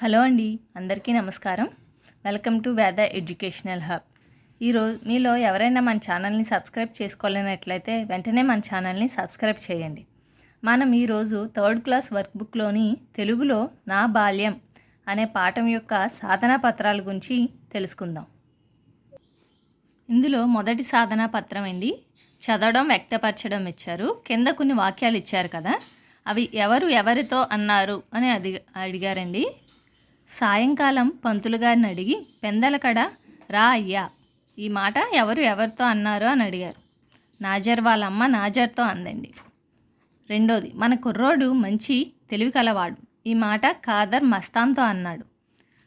Hello అండి, అందరికీ నమస్కారం. వెల్కమ్ టు వేద ఎడ్యుకేషనల్ హబ్. ఈరోజు మీలో ఎవరైనా మన ఛానల్ని సబ్స్క్రైబ్ చేసుకోలేనట్లయితే వెంటనే మన ఛానల్ని సబ్స్క్రైబ్ చేయండి. మనం ఈరోజు 3rd క్లాస్ వర్క్ బుక్లోని తెలుగులో నా బాల్యం అనే పాఠం యొక్క సాధనా పత్రాల గురించి తెలుసుకుందాం. ఇందులో మొదటి సాధనా పత్రం అండి, చదవడం వ్యక్తపరచడం ఇచ్చారు. కింద కొన్ని వాక్యాలు ఇచ్చారు కదా, అవి ఎవరితో అన్నారు అని అడిగారండి. సాయంకాలం పంతులు గారిని అడిగి పెందలకడ రా అయ్యా, ఈ మాట ఎవరితో అన్నారు అని అడిగారు. నాజర్ వాళ్ళ అమ్మ నాజర్తో అందండి. రెండోది, మన కుర్రోడు మంచి తెలివి కలవాడు, ఈ మాట ఖాదర్ మస్తాన్తో అన్నాడు.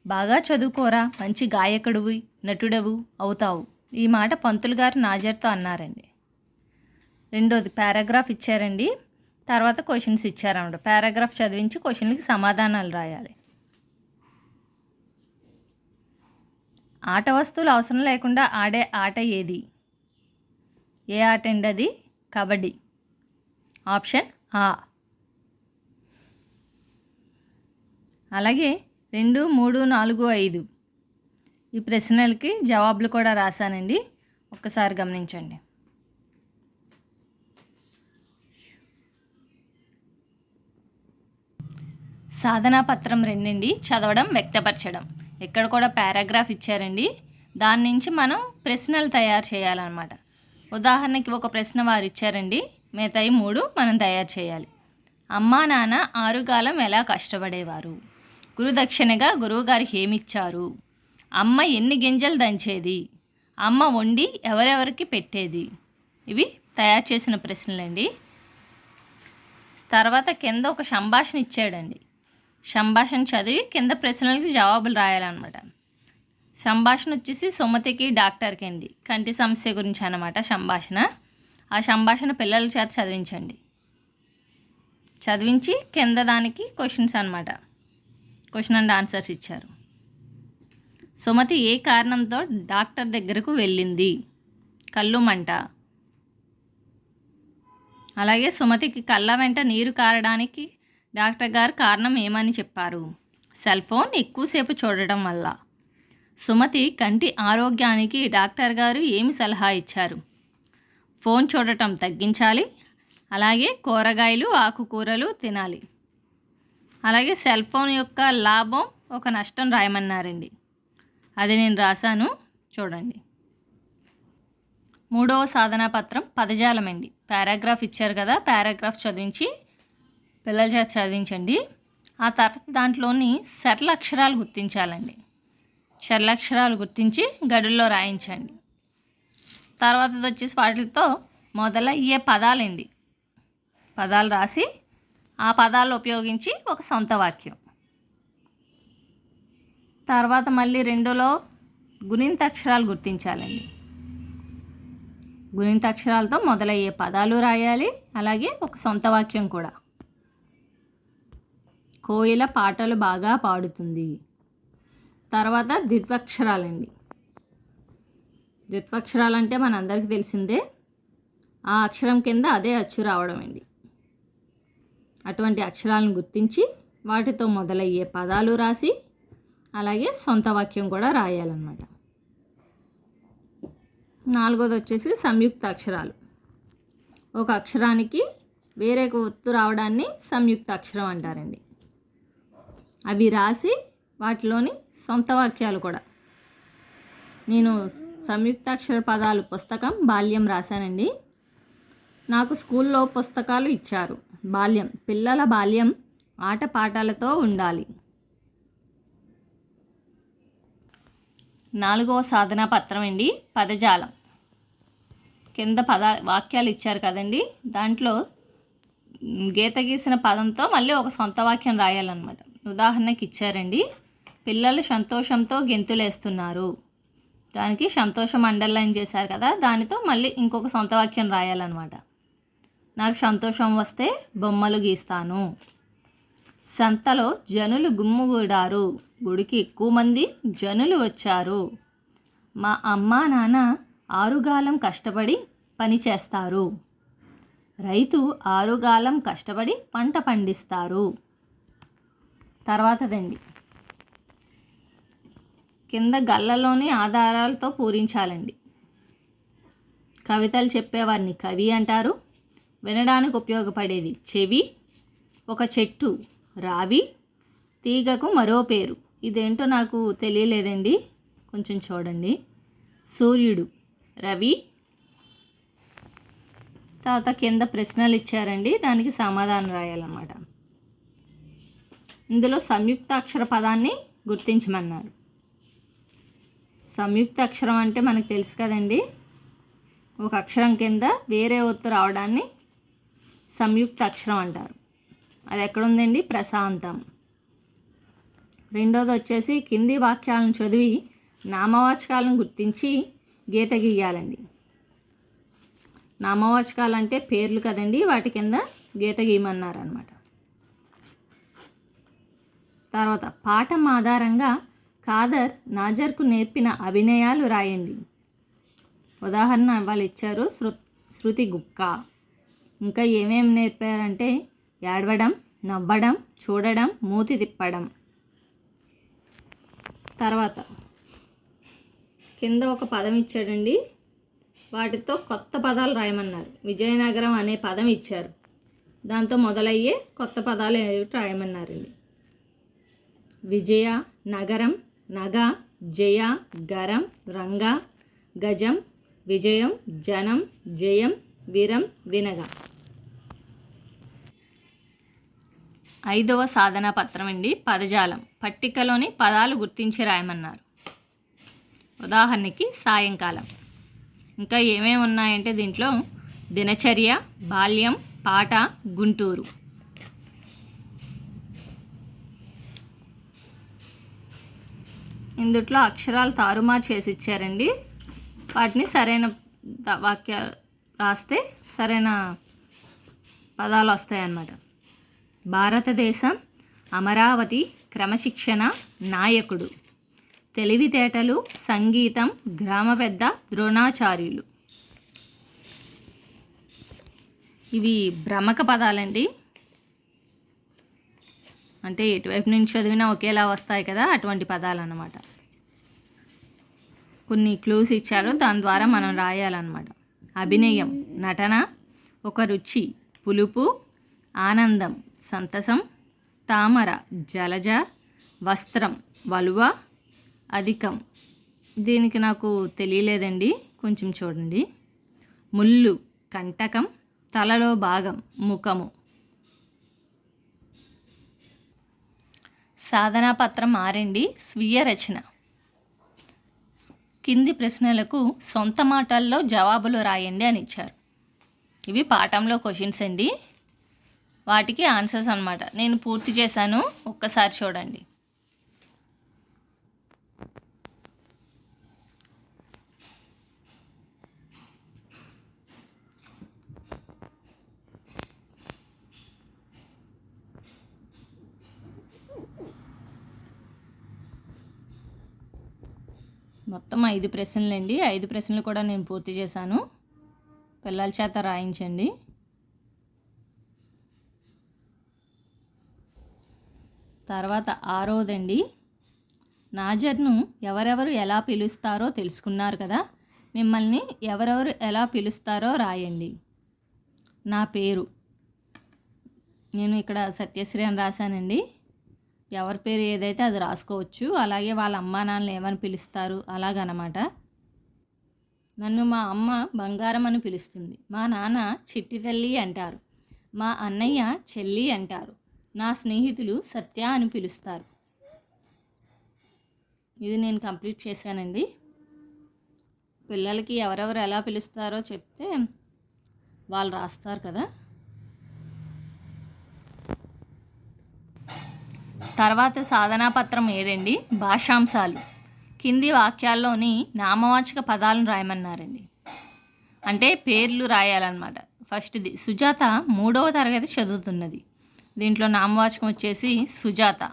బాగా చదువుకోరా, మంచి గాయకుడివి నటుడవు అవుతావు, ఈ మాట పంతులు గారు నాజర్తో అన్నారండి. రెండోది, పారాగ్రాఫ్ ఇచ్చారండి. తర్వాత క్వశ్చన్స్ ఇచ్చారన్నమాట. పారాగ్రాఫ్ చదివించి క్వశ్చన్లకి సమాధానాలు రాయాలి. ఆట వస్తువులు అవసరం లేకుండా ఆడే ఆట ఏది? ఏ ఆట అండి అది? కబడ్డీ. ఆప్షన్ ఆ. అలాగే 2, 3, 4, 5 ఈ ప్రశ్నలకి జవాబులు కూడా రాశానండి, ఒక్కసారి గమనించండి. సాధనా పత్రం 2 అండి, చదవడం వ్యక్తపరచడం. ఇక్కడ కూడా పారాగ్రాఫ్ ఇచ్చారండి, దాని నుంచి మనం ప్రశ్నలు తయారు చేయాలన్నమాట. ఉదాహరణకి ఒక ప్రశ్న వారు ఇచ్చారండి, మిగతాయి 3 మనం తయారు చేయాలి. అమ్మా నాన్న ఆరుగాలం ఎలా కష్టపడేవారు? గురుదక్షిణగా గురువుగారికి ఏమిచ్చారు? అమ్మ ఎన్ని గింజలు దంచేది? అమ్మ వండి ఎవరెవరికి పెట్టేది? ఇవి తయారు చేసిన ప్రశ్నలండి. తర్వాత కింద ఒక సంభాషణ ఇచ్చాడండి, సంభాషణ చదివి కింద ప్రశ్నలకి జవాబులు రాయాలన్నమాట. సంభాషణ వచ్చేసి సుమతికి డాక్టర్కి అండి, కంటి సమస్య గురించి అన్నమాట సంభాషణ. ఆ సంభాషణ పిల్లల చేత చదివించండి. చదివించి కింద దానికి క్వశ్చన్స్ అన్నమాట, క్వశ్చన్ అండ్ ఆన్సర్స్ ఇచ్చారు. సుమతి ఏ కారణంతో డాక్టర్ దగ్గరకు వెళ్ళింది? కళ్ళు మంట. అలాగే సుమతికి కళ్ళ వెంట నీరు కారడానికి డాక్టర్ గారు కారణం ఏమని చెప్పారు? సెల్ ఫోన్ ఎక్కువసేపు చూడటం వల్ల. సుమతి కంటి ఆరోగ్యానికి డాక్టర్ గారు ఏమి సలహా ఇచ్చారు? ఫోన్ చూడటం తగ్గించాలి, అలాగే కూరగాయలు ఆకుకూరలు తినాలి. అలాగే సెల్ ఫోన్ యొక్క లాభం ఒక నష్టం రాయమన్నారండి, అది నేను రాశాను, చూడండి. 3వ సాధనా పత్రం పదజాలం అండి. పారాగ్రాఫ్ ఇచ్చారు కదా, పారాగ్రాఫ్ చదివించి పిల్లల చేత చదివించండి. ఆ తర్వాత దాంట్లోని సరళ అక్షరాలు గుర్తించాలండి. సరళ అక్షరాలు గుర్తించి గడుల్లో రాయించండి. తర్వాతది వచ్చేసి వాటితో మొదలయ్యే పదాలండి, పదాలు రాసి ఆ పదాలు ఉపయోగించి ఒక సొంత వాక్యం. తర్వాత మళ్ళీ 2లో గుణింత అక్షరాలు గుర్తించాలండి. గుణింత అక్షరాలతో మొదలయ్యే పదాలు రాయాలి, అలాగే ఒక సొంత వాక్యం కూడా. కోయిల పాటలు బాగా పాడుతుంది. తర్వాత ద్విత్వక్షరాలండి. ద్విత్వక్షరాలు అంటే మనందరికీ తెలిసిందే, ఆ అక్షరం కింద అదే అచ్చు రావడం అండి. అటువంటి అక్షరాలను గుర్తించి వాటితో మొదలయ్యే పదాలు రాసి అలాగే సొంత వాక్యం కూడా రాయాలన్నమాట. 4వది వచ్చేసి సంయుక్త అక్షరాలు. ఒక అక్షరానికి వేరే ఒత్తు రావడాన్ని సంయుక్త అక్షరం అంటారండి. అవి రాసి వాటిలోని సొంత వాక్యాలు కూడా. నేను సంయుక్తాక్షర పదాలు పుస్తకం బాల్యం రాశానండి. నాకు స్కూల్లో పుస్తకాలు ఇచ్చారు. బాల్యం, పిల్లల బాల్యం ఆటపాటలతో ఉండాలి. 4వ సాధనా పత్రం అండి, పదజాలం. కింద వాక్యాలు ఇచ్చారు కదండి, దాంట్లో గీత గీసిన పదంతో మళ్ళీ ఒక సొంత వాక్యం రాయాలన్నమాట. ఉదాహరణకి ఇచ్చారండి, పిల్లలు సంతోషంతో గెంతులేస్తున్నారు, దానికి సంతోషం అండర్లైన్ చేశారు కదా, దానితో మళ్ళీ ఇంకొక సొంత వాక్యం రాయాలన్నమాట. నాకు సంతోషం వస్తే బొమ్మలు గీస్తాను. సంతలో జనులు గుమ్ముగూడారు, గుడికి ఎక్కువ మంది జనులు వచ్చారు. మా అమ్మా నాన్న ఆరుగాలం కష్టపడి పని చేస్తారు. రైతు ఆరుగాలం కష్టపడి పంట పండిస్తారు. తర్వాతదండి, కింద గళ్ళలోని ఆధారాలతో పూరించాలండి. కవితలు చెప్పేవారిని కవి అంటారు. వినడానికి ఉపయోగపడేది చెవి, ఒక చెట్టు రావి, తీగకు మరో పేరు. ఇదేంటో నాకు తెలియలేదండి, కొంచెం చూడండి. సూర్యుడు రవి. తర్వాత కింద ప్రశ్నలు ఇచ్చారండి, దానికి సమాధానం రాయాలన్నమాట. ఇందులో సంయుక్తాక్షర పదాన్ని గుర్తించమన్నారు. సంయుక్త అక్షరం అంటే మనకు తెలుసు కదండి, ఒక అక్షరం కింద వేరే ఒత్తు రావడాన్ని సంయుక్త అక్షరం అంటారు. అది ఎక్కడుందండి? ప్రశాంతం. రెండోది వచ్చేసి కింది వాక్యాలను చదివి నామవాచకాలను గుర్తించి గీత గీయాలండి. నామవాచకాలు అంటే పేర్లు కదండి, వాటి కింద గీత గీయమన్నారు అన్నమాట. తర్వాత పాఠం ఆధారంగా ఖాదర్ నాజర్కు నేర్పిన అభినయాలు రాయండి. ఉదాహరణ వాళ్ళు ఇచ్చారు, శృతి గుక్క. ఇంకా ఏమేమి నేర్పారంటే ఏడవడం, నవ్వడం, చూడడం, మూతి తిప్పడం. తర్వాత కింద ఒక పదం ఇచ్చాడండి, వాటితో కొత్త పదాలు రాయమన్నారు. విజయనగరం అనే పదం ఇచ్చారు, దాంతో మొదలయ్యే కొత్త పదాలు రాయమన్నారండి. విజయ, నగరం, నగ, జయ, గరం, రంగ, గజం, విజయం, జనం, జయం, వీరం, వినగ. 5వ సాధనా పత్రం అండి, పదజాలం. పట్టికలోని పదాలు గుర్తించి రాయమన్నారు. ఉదాహరణకి సాయంకాలం. ఇంకా ఏమేమి ఉన్నాయంటే దీంట్లో దినచర్య, బాల్యం, పాట, గుంటూరు. ఇందుట్లో అక్షరాలు తారుమారు చేసి ఇచ్చారండి, వాటిని సరైన వాక్య రాస్తే సరైన పదాలు వస్తాయన్నమాట. భారతదేశం, అమరావతి, క్రమశిక్షణ, నాయకుడు, తెలివితేటలు, సంగీతం, గ్రామ పెద్ద, ద్రోణాచార్యులు. ఇవి భ్రమక పదాలండి, అంటే ఎటువైపు నుంచి చదివినా ఒకేలా వస్తాయి కదా, అటువంటి పదాలు అన్నమాట. కొన్ని క్లూస్ ఇచ్చారు, దాని ద్వారా మనం రాయాలన్నమాట. అభినయం, నటన, ఒక రుచి, పులుపు, ఆనందం, సంతసం, తామర, జలజ, వస్త్రం, వలువ, అధికం. దీనికి నాకు తెలియలేదండి, కొంచెం చూడండి. ముళ్ళు, కంటకం, తలలో భాగం, ముఖము. సాధనా పత్రం 6 స్వీయ రచన. కింది ప్రశ్నలకు సొంత మాటల్లో జవాబులు రాయండి అని ఇచ్చారు. ఇవి పాఠంలో క్వశ్చన్స్ అండి, వాటికి ఆన్సర్స్ అన్నమాట. నేను పూర్తి చేశాను, ఒక్కసారి చూడండి. మొత్తం 5 ప్రశ్నలు అండి. 5 ప్రశ్నలు కూడా నేను పూర్తి చేశాను. పిల్లల చేత రాయించండి. తర్వాత 6వదండి, నాజర్ను ఎవరెవరు ఎలా పిలుస్తారో తెలుసుకున్నారు కదా, మిమ్మల్ని ఎవరెవరు ఎలా పిలుస్తారో రాయండి. నా పేరు, నేను ఇక్కడ సత్యశ్రీ అని రాశానండి. ఎవరి పేరు ఏదైతే అది రాసుకోవచ్చు. అలాగే వాళ్ళ అమ్మా నాన్నలు ఏమని పిలుస్తారు అలాగనమాట. నన్ను మా అమ్మ బంగారం అని పిలుస్తుంది. మా నాన్న చిట్టి తల్లి అంటారు. మా అన్నయ్య చెల్లి అంటారు. నా స్నేహితులు సత్య అని పిలుస్తారు. ఇది నేను కంప్లీట్ చేశానండి. పిల్లలకి ఎవరెవరు ఎలా పిలుస్తారో చెప్తే వాళ్ళు రాస్తారు కదా. తర్వాత సాధనా పత్రం 7 భాషాంశాలు. కింది వాక్యాల్లోని నామవాచక పదాలను రాయమన్నారండి, అంటే పేర్లు రాయాలన్నమాట. ఫస్ట్ది సుజాత 3వ తరగతి చదువుతున్నది. దీంట్లో నామవాచకం వచ్చేసి సుజాత.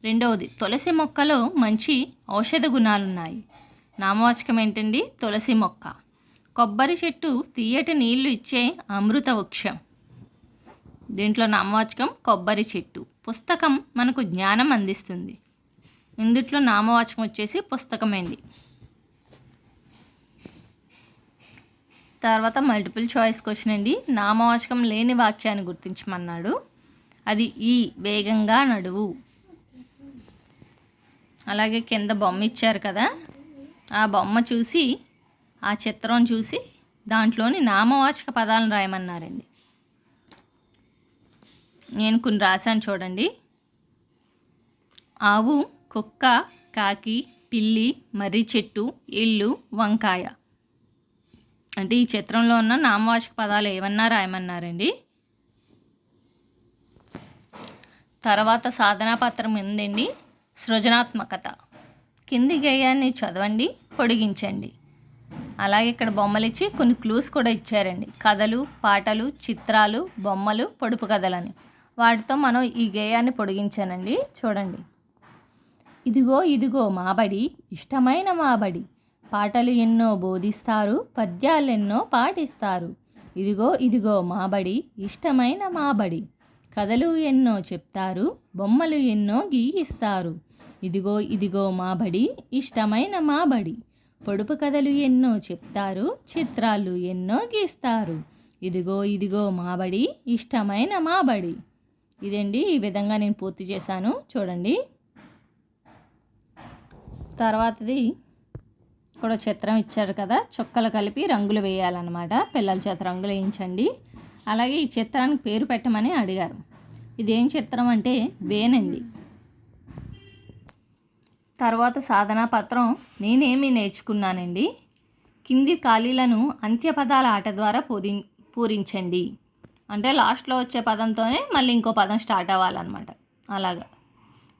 రెండవది తులసి మొక్కలో మంచి ఔషధ గుణాలున్నాయి. నామవాచకం ఏంటండి? తులసి మొక్క. కొబ్బరి చెట్టు తీయటి నీళ్లు ఇచ్చే అమృత వృక్షం. దీంట్లో నామవాచకం కొబ్బరి చెట్టు. పుస్తకం మనకు జ్ఞానం అందిస్తుంది. ఇందుట్లో నామవాచకం వచ్చేసి పుస్తకం అండి. తర్వాత మల్టిపుల్ చాయిస్ క్వశ్చన్ అండి. నామవాచకం లేని వాక్యాన్ని గుర్తించమన్నాడు. అది ఈ వేగంగా నడువు. అలాగే కింద బొమ్మ ఇచ్చారు కదా, ఆ బొమ్మ చూసి ఆ చిత్రం చూసి దాంట్లోని నామవాచక పదాలను రాయమన్నారండి. నేను కొన్ని రాశాను చూడండి. ఆవు, కుక్క, కాకి, పిల్లి, మర్రి చెట్టు, ఇల్లు, వంకాయ. అంటే ఈ చిత్రంలో ఉన్న నామవాచక పదాలు ఏమన్నా రాయమన్నారండి. తర్వాత సాధనా పత్రం ఉందండి. సృజనాత్మకత. కింది గేయాన్ని చదవండి, పొడిగించండి. అలాగే ఇక్కడ బొమ్మలు ఇచ్చి కొన్ని క్లూస్ కూడా ఇచ్చారండి. కథలు, పాటలు, చిత్రాలు, బొమ్మలు, పొడుపు కథలని. వాటితో మనం ఈ గేయాన్ని పొడిగించానండి. చూడండి. ఇదిగో ఇదిగో మాబడి, ఇష్టమైన మాబడి, పాటలు ఎన్నో బోధిస్తారు, పద్యాలెన్నో పాటిస్తారు. ఇదిగో ఇదిగో మాబడి, ఇష్టమైన మాబడి, కథలు ఎన్నో చెప్తారు, బొమ్మలు ఎన్నో గీయిస్తారు. ఇదిగో ఇదిగో మాబడి, ఇష్టమైన మాబడి, పొడుపు కథలు ఎన్నో చెప్తారు, చిత్రాలు ఎన్నో గీస్తారు. ఇదిగో ఇదిగో మాబడి, ఇష్టమైన మాబడి. ఇదండి, ఈ విధంగా నేను పూర్తి చేశాను. చూడండి. తర్వాతది కూడా చిత్రం ఇచ్చారు కదా, చుక్కలు కలిపి రంగులు వేయాలన్నమాట. పిల్లల చేత రంగులు వేయించండి. అలాగే ఈ చిత్రానికి పేరు పెట్టమని అడిగారు. ఇదేం చిత్రం అంటే వేనండి. తర్వాత సాధనా పత్రం నేనేమి నేర్చుకున్నానండి. కింది ఖాళీలను అంత్యపదాల ఆట ద్వారా పూరించండి. అంటే లాస్ట్లో వచ్చే పదంతోనే మళ్ళీ ఇంకో పదం స్టార్ట్ అవ్వాలన్నమాట. అలాగా.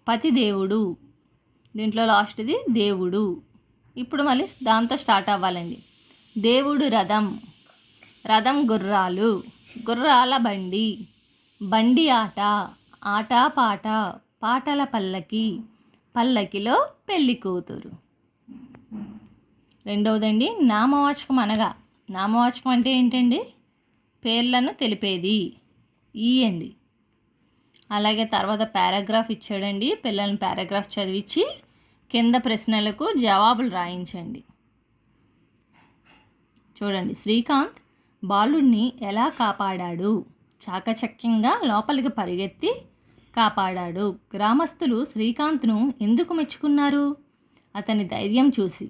పతిదేవుడు, దీంట్లో లాస్ట్ది దేవుడు. ఇప్పుడు మళ్ళీ దాంతో స్టార్ట్ అవ్వాలండి. దేవుడు రథం, రథం గుర్రాలు, గుర్రాల బండి, బండి ఆట, ఆట పాట, పాటల పల్లకి, పల్లకిలో పెళ్లి కూతురు. రెండవదండి నామవాచకం అనగా. నామవాచకం అంటే ఏంటండి? పేర్లను తెలిపేది ఈ అండి. అలాగే తర్వాత పారాగ్రాఫ్ ఇచ్చాడండి. పిల్లల్ని పారాగ్రాఫ్ చదివించి కింద ప్రశ్నలకు జవాబులు రాయించండి. చూడండి. శ్రీకాంత్ బాలుడిని ఎలా కాపాడాడు? చాకచక్యంగా లోపలికి పరిగెత్తి కాపాడాడు. గ్రామస్తులు శ్రీకాంత్ను ఎందుకు మెచ్చుకున్నారు? అతని ధైర్యం చూసి.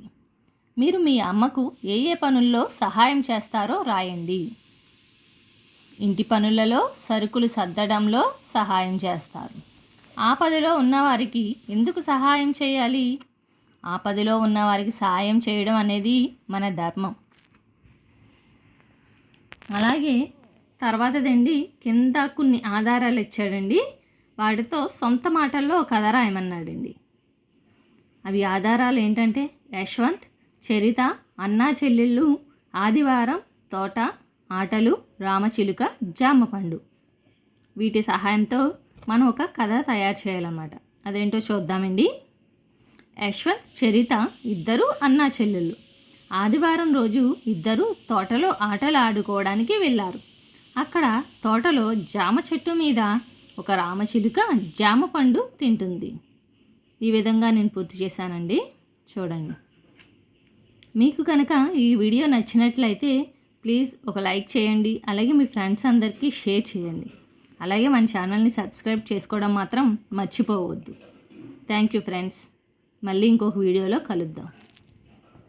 మీరు మీ అమ్మకు ఏ ఏ పనుల్లో సహాయం చేస్తారో రాయండి. ఇంటి పనులలో, సరుకులు సర్దడంలో సహాయం చేస్తారు. ఆపదలో ఉన్నవారికి ఎందుకు సహాయం చేయాలి? ఆపదలో ఉన్నవారికి సహాయం చేయడం అనేది మన ధర్మం. అలాగే తర్వాతదండి కింద కొన్ని ఆధారాలు ఇచ్చాడండి. వాటితో సొంత మాటల్లో కథ రాయమన్నాడండి. అవి ఆధారాలు ఏంటంటే యశ్వంత్, చరిత, అన్నా చెల్లెళ్ళు, ఆదివారం, తోట, ఆటలు, రామచిలుక, జామపండు. వీటి సహాయంతో మనం ఒక కథ తయారు చేయాలన్నమాట. అదేంటో చూద్దామండి. యశ్వంత్, చరిత ఇద్దరు అన్నా చెల్లెళ్ళు. ఆదివారం రోజు ఇద్దరు తోటలో ఆటలు ఆడుకోవడానికి వెళ్ళారు. అక్కడ తోటలో జామ చెట్టు మీద ఒక రామచిలుక జామపండు తింటుంది. ఈ విధంగా నేను పూర్తి చేశానండి. చూడండి. మీకు కనుక ఈ వీడియో నచ్చినట్లయితే ప్లీజ్ ఒక లైక్ చేయండి. అలాగే మీ ఫ్రెండ్స్ అందరికీ షేర్ చేయండి. అలాగే మన ఛానల్ని సబ్స్క్రైబ్ చేసుకోవడం మాత్రం మర్చిపోవద్దు. Thank you friends. మళ్ళీ ఇంకొక వీడియోలో కలుద్దాం.